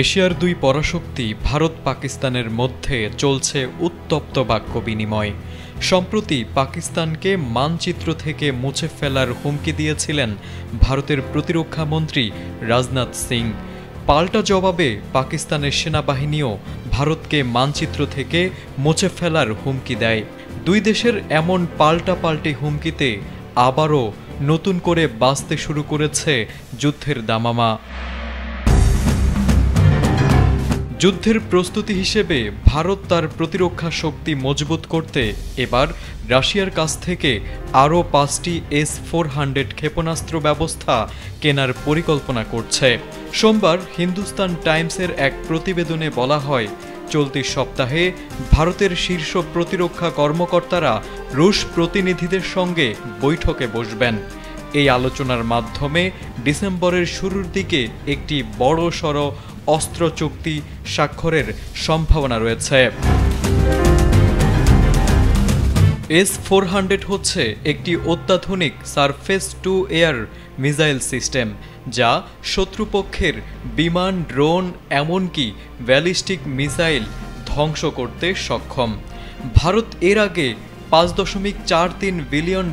এশিয়ার দুই পরাশক্তি ভারত পাকিস্তানের মধ্যে চলছে উত্তপ্ত বাক্য বিনিময়। সম্প্রতি পাকিস্তানকে মানচিত্র থেকে মুছে ফেলার হুমকি দিয়েছিলেন ভারতের প্রতিরক্ষা মন্ত্রী রাজনাথ সিং। পাল্টা জবাবে পাকিস্তানের সেনাবাহিনীও ভারতকে মানচিত্র থেকে মুছে ফেলার হুমকি দেয়। দুই দেশের এমন পাল্টাপাল্টি হুমকিতে আবারও নতুন করে বাজতে শুরু করেছে যুদ্ধের দামামা। যুদ্ধের প্রস্তুতি হিসেবে ভারত তার প্রতিরক্ষা শক্তি মজবুত করতে এবার রাশিয়ার কাছ থেকে আরও 5টি S-400 ক্ষেপণাস্ত্র ব্যবস্থা কেনার পরিকল্পনা করছে। সোমবার হিন্দুস্তান টাইমসের এক প্রতিবেদনে বলা হয়, চলতি সপ্তাহে ভারতের শীর্ষ প্রতিরক্ষা কর্মকর্তারা রুশ প্রতিনিধিদের সঙ্গে বৈঠকে বসবেন। এই আলোচনার মাধ্যমে ডিসেম্বরের শুরুর দিকে একটি বড়সড় অস্ত্র চুক্তি স্বাক্ষরের সম্ভাবনা রয়েছে। S-400 হচ্ছে একটি অত্যাধুনিক surface two air missile system, যা শত্রুপক্ষের বিমান, ড্রোন, এমনকি ব্যালিস্টিক মিসাইল ধ্বংস করতে সক্ষম। ভারত এর আগে $5.43 বিলিয়ন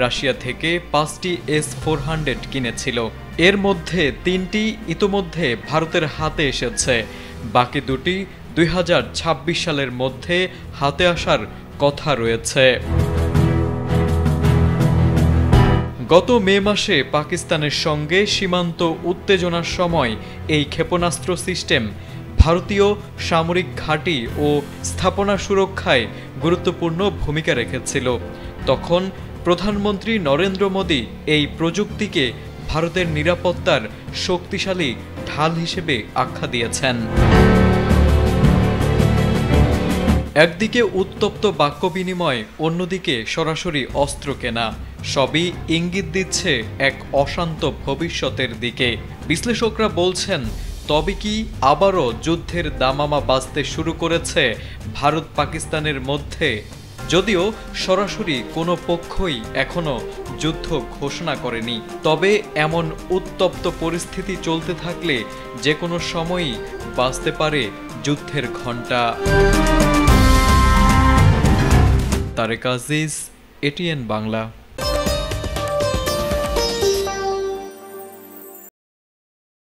রাশিয়া থেকে 5টি S-400 কিনেছিল। এর মধ্যে 3টি ইতোমধ্যে ভারতের হাতে এসেছে, বাকি দুটি 2026 সালের মধ্যে হাতে আসার কথা রয়েছে। গত মে মাসে পাকিস্তানের সঙ্গে সীমান্ত উত্তেজনার সময় এই ক্ষেপণাস্ত্র সিস্টেম ভারতীয় সামরিক ঘাঁটি ও স্থাপনা সুরক্ষায় গুরুত্বপূর্ণ ভূমিকা রেখেছিল। তখন প্রধানমন্ত্রী নরেন্দ্র মোদি এই প্রযুক্তিকে ভারতের নিরাপত্তার শক্তিশালী ঢাল হিসেবে আখ্যা দিয়েছেন। একদিকে উত্তপ্ত বাক্য বিনিময়, অন্যদিকে সরাসরি অস্ত্র কেনা, সবই ইঙ্গিত দিচ্ছে এক অশান্ত ভবিষ্যতের দিকে। বিশ্লেষকরা বলছেন, তবে কি আবারও যুদ্ধের দামামা বাজতে শুরু করেছে ভারত পাকিস্তানের মধ্যে? যদিও সরাসরি কোনো পক্ষই এখনো যুদ্ধ ঘোষণা করেনি, তবে এমন উত্তপ্ত পরিস্থিতি চলতে থাকলে যে কোনো সময়ই বাজতে পারে যুদ্ধের ঘণ্টা। তারেক আজিজ, ATN বাংলা।